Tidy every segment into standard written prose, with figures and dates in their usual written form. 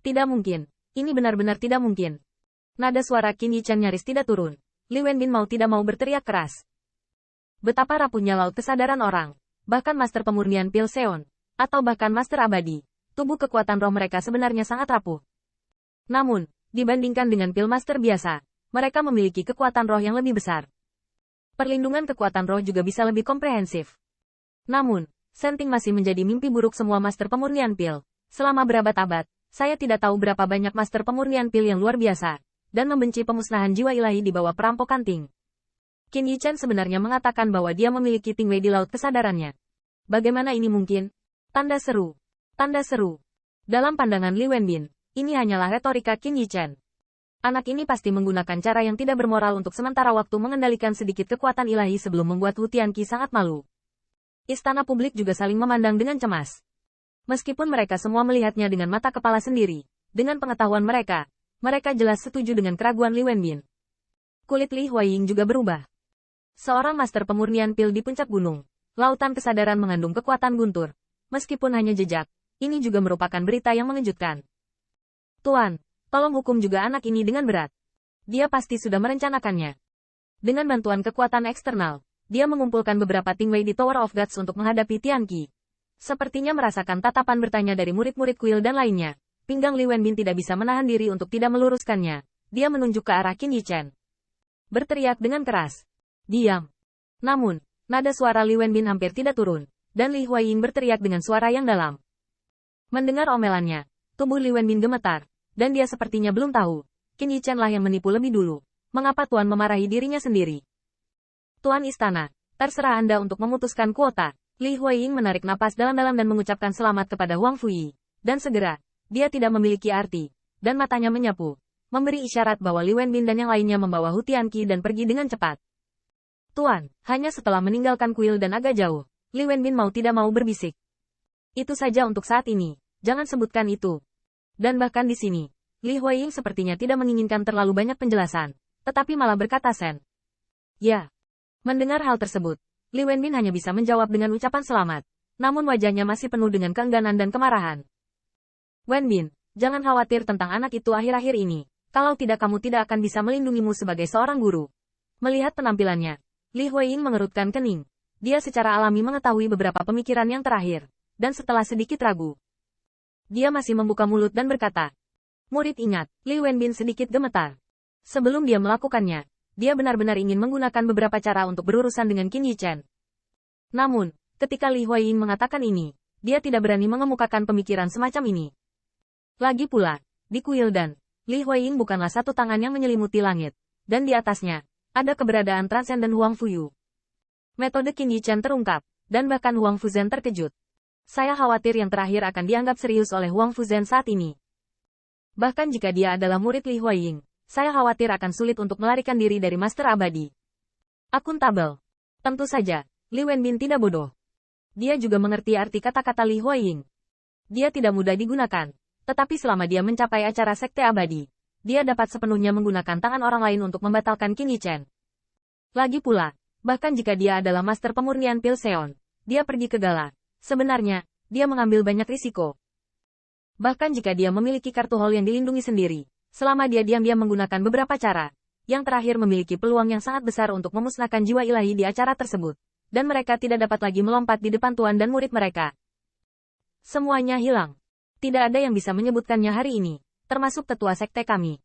Tidak mungkin. Ini benar-benar tidak mungkin. Nada suara Qin Yichan nyaris tidak turun. Li Wenbin mau tidak mau berteriak keras. Betapa rapuhnya laut kesadaran orang. Bahkan Master Pemurnian Pil Seon. Atau bahkan Master Abadi. Tubuh kekuatan roh mereka sebenarnya sangat rapuh. Namun, dibandingkan dengan Pil Master biasa, mereka memiliki kekuatan roh yang lebih besar. Perlindungan kekuatan roh juga bisa lebih komprehensif. Namun, Senting masih menjadi mimpi buruk semua Master Pemurnian Pil. Selama berabad-abad, saya tidak tahu berapa banyak Master Pemurnian Pil yang luar biasa, dan membenci pemusnahan jiwa ilahi di bawah perampokan Ting. Qin Yichan sebenarnya mengatakan bahwa dia memiliki Ting Wei di laut kesadarannya. Bagaimana ini mungkin? Tanda seru. Tanda seru. Dalam pandangan Li Wenbin, ini hanyalah retorika Qin Yichan. Anak ini pasti menggunakan cara yang tidak bermoral untuk sementara waktu mengendalikan sedikit kekuatan ilahi sebelum membuat Hu Tianqi sangat malu. Istana publik juga saling memandang dengan cemas. Meskipun mereka semua melihatnya dengan mata kepala sendiri, dengan pengetahuan mereka jelas setuju dengan keraguan Li Wenbin. Kulit Li Huaying juga berubah. Seorang Master Pemurnian Pil di puncak gunung, lautan kesadaran mengandung kekuatan guntur. Meskipun hanya jejak, ini juga merupakan berita yang mengejutkan. Tuan, tolong hukum juga anak ini dengan berat. Dia pasti sudah merencanakannya. Dengan bantuan kekuatan eksternal, dia mengumpulkan beberapa Ting Wei di Tower of Gods untuk menghadapi Tianqi. Sepertinya merasakan tatapan bertanya dari murid-murid kuil dan lainnya. Pinggang Li Wenbin tidak bisa menahan diri untuk tidak meluruskannya. Dia menunjuk ke arah Qin Yichan. Berteriak dengan keras. Diam. Namun, nada suara Li Wenbin hampir tidak turun, dan Li Huaying berteriak dengan suara yang dalam. Mendengar omelannya, tubuh Li Wenbin gemetar, dan dia sepertinya belum tahu. Qin Yichan lah yang menipu lebih dulu. Mengapa Tuan memarahi dirinya sendiri? Tuan Istana, terserah Anda untuk memutuskan kuota. Li Huaying menarik napas dalam-dalam dan mengucapkan selamat kepada Huang Fuyi. Dan segera, dia tidak memiliki arti, dan matanya menyapu, memberi isyarat bahwa Li Wenbin dan yang lainnya membawa Hu Tianqi dan pergi dengan cepat. Tuan, hanya setelah meninggalkan kuil dan agak jauh, Li Wenbin mau tidak mau berbisik. Itu saja untuk saat ini, jangan sebutkan itu. Dan bahkan di sini, Li Huaying sepertinya tidak menginginkan terlalu banyak penjelasan, tetapi malah berkata Sen. Ya. Mendengar hal tersebut, Li Wenbin hanya bisa menjawab dengan ucapan selamat, namun wajahnya masih penuh dengan keengganan dan kemarahan. Wenbin, jangan khawatir tentang anak itu akhir-akhir ini, kalau tidak kamu tidak akan bisa melindungimu sebagai seorang guru. Melihat penampilannya, Li Huaying mengerutkan kening. Dia secara alami mengetahui beberapa pemikiran yang terakhir, dan setelah sedikit ragu, dia masih membuka mulut dan berkata, murid ingat, Li Wenbin sedikit gemetar. Sebelum dia melakukannya, dia benar-benar ingin menggunakan beberapa cara untuk berurusan dengan Qin Yichan. Namun, ketika Li Huaying mengatakan ini, dia tidak berani mengemukakan pemikiran semacam ini. Lagi pula, di kuil dan, Li Huaying bukanlah satu tangan yang menyelimuti langit, dan di atasnya, ada keberadaan transenden Huang Fuyu. Metode Qin Yichan terungkap, dan bahkan Huang Fuzen terkejut. Saya khawatir yang terakhir akan dianggap serius oleh Huang Fuzen saat ini. Bahkan jika dia adalah murid Li Huaying, saya khawatir akan sulit untuk melarikan diri dari Master Abadi. Akuntabel. Tentu saja, Li Wenbin tidak bodoh. Dia juga mengerti arti kata-kata Li Huaying. Dia tidak mudah digunakan, tetapi selama dia mencapai acara Sekte Abadi, dia dapat sepenuhnya menggunakan tangan orang lain untuk membatalkan Qin Yichan. Lagi pula, bahkan jika dia adalah Master Pemurnian Pil Seon, dia pergi ke gala. Sebenarnya, dia mengambil banyak risiko. Bahkan jika dia memiliki kartu hall yang dilindungi sendiri, selama dia diam-diam menggunakan beberapa cara, yang terakhir memiliki peluang yang sangat besar untuk memusnahkan jiwa ilahi di acara tersebut, dan mereka tidak dapat lagi melompat di depan tuan dan murid mereka. Semuanya hilang. Tidak ada yang bisa menyebutkannya hari ini, termasuk tetua sekte kami.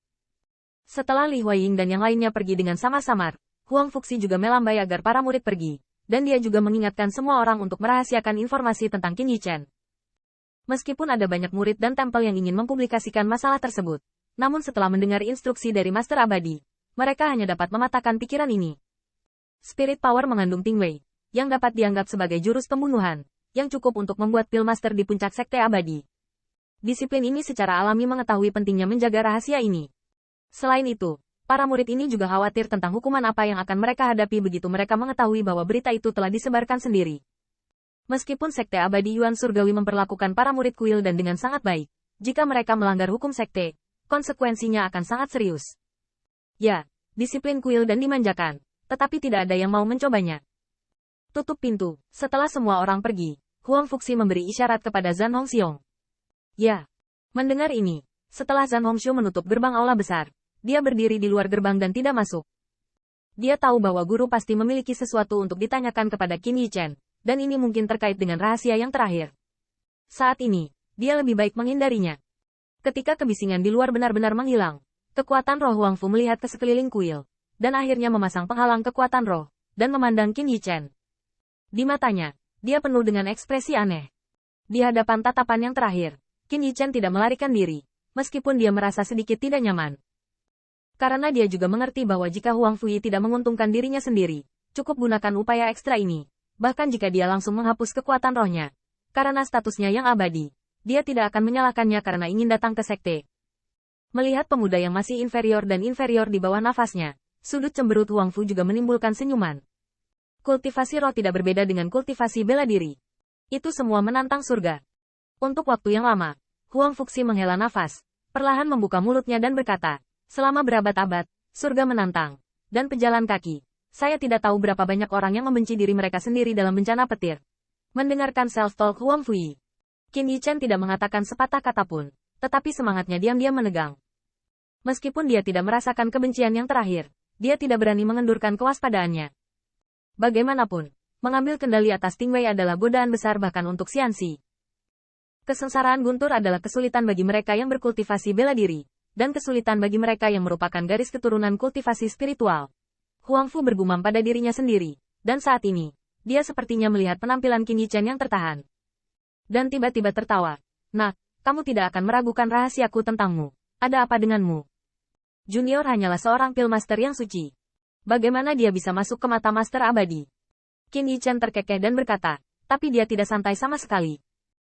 Setelah Li Huaying dan yang lainnya pergi dengan samar-samar, Huang Fuxi juga melambai agar para murid pergi, dan dia juga mengingatkan semua orang untuk merahasiakan informasi tentang Qin Yichan. Meskipun ada banyak murid dan tempel yang ingin mempublikasikan masalah tersebut, namun setelah mendengar instruksi dari Master Abadi, mereka hanya dapat mematahkan pikiran ini. Spirit Power mengandung Ting Wei, yang dapat dianggap sebagai jurus pembunuhan, yang cukup untuk membuat Pil Master di puncak Sekte Abadi. Disiplin ini secara alami mengetahui pentingnya menjaga rahasia ini. Selain itu, para murid ini juga khawatir tentang hukuman apa yang akan mereka hadapi begitu mereka mengetahui bahwa berita itu telah disebarkan sendiri. Meskipun Sekte Abadi Yuan Surgawi memperlakukan para murid kuil dan dengan sangat baik, jika mereka melanggar hukum sekte, konsekuensinya akan sangat serius. Ya, disiplin kuil dan dimanjakan, tetapi tidak ada yang mau mencobanya. Tutup pintu. Setelah semua orang pergi, Huang Fuxi memberi isyarat kepada Zhan Hongxiong. Ya. Mendengar ini, Setelah Zhan Hongshu menutup gerbang aula besar, dia berdiri di luar gerbang dan tidak masuk. Dia tahu bahwa guru pasti memiliki sesuatu untuk ditanyakan kepada Qin Yichen, dan ini mungkin terkait dengan rahasia yang terakhir. Saat ini, dia lebih baik menghindarinya. Ketika kebisingan di luar benar-benar menghilang, kekuatan roh Huang Fu melihat ke sekeliling kuil, dan akhirnya memasang penghalang kekuatan roh, dan memandang Qin Yichen. Di matanya, dia penuh dengan ekspresi aneh. Di hadapan tatapan yang terakhir, Qin Yichen tidak melarikan diri, meskipun dia merasa sedikit tidak nyaman. Karena dia juga mengerti bahwa jika Huang Fuyi tidak menguntungkan dirinya sendiri, cukup gunakan upaya ekstra ini, bahkan jika dia langsung menghapus kekuatan rohnya. Karena statusnya yang abadi, dia tidak akan menyalahkannya karena ingin datang ke sekte. Melihat pemuda yang masih inferior dan inferior di bawah nafasnya, sudut cemberut Huang Fu juga menimbulkan senyuman. Kultivasi roh tidak berbeda dengan kultivasi bela diri. Itu semua menantang surga. Untuk waktu yang lama, Huang Fuxi menghela nafas, perlahan membuka mulutnya dan berkata, selama berabad-abad, surga menantang, dan pejalan kaki. Saya tidak tahu berapa banyak orang yang membenci diri mereka sendiri dalam bencana petir. Mendengarkan self-talk Huang Fuyi, Qin Yichen tidak mengatakan sepatah kata pun, tetapi semangatnya diam-diam menegang. Meskipun dia tidak merasakan kebencian yang terakhir, dia tidak berani mengendurkan kewaspadaannya. Bagaimanapun, mengambil kendali atas Tingwei adalah godaan besar bahkan untuk Xianxi. Kesengsaraan guntur adalah kesulitan bagi mereka yang berkultivasi bela diri, dan kesulitan bagi mereka yang merupakan garis keturunan kultivasi spiritual. Huang Fu bergumam pada dirinya sendiri, dan saat ini, dia sepertinya melihat penampilan Qin Yichen yang tertahan. Dan tiba-tiba tertawa. Nak, kamu tidak akan meragukan rahasiaku tentangmu. Ada apa denganmu? Junior hanyalah seorang Pilmaster yang suci. Bagaimana dia bisa masuk ke mata Master Abadi? Qin Yichen terkekeh dan berkata, tapi dia tidak santai sama sekali.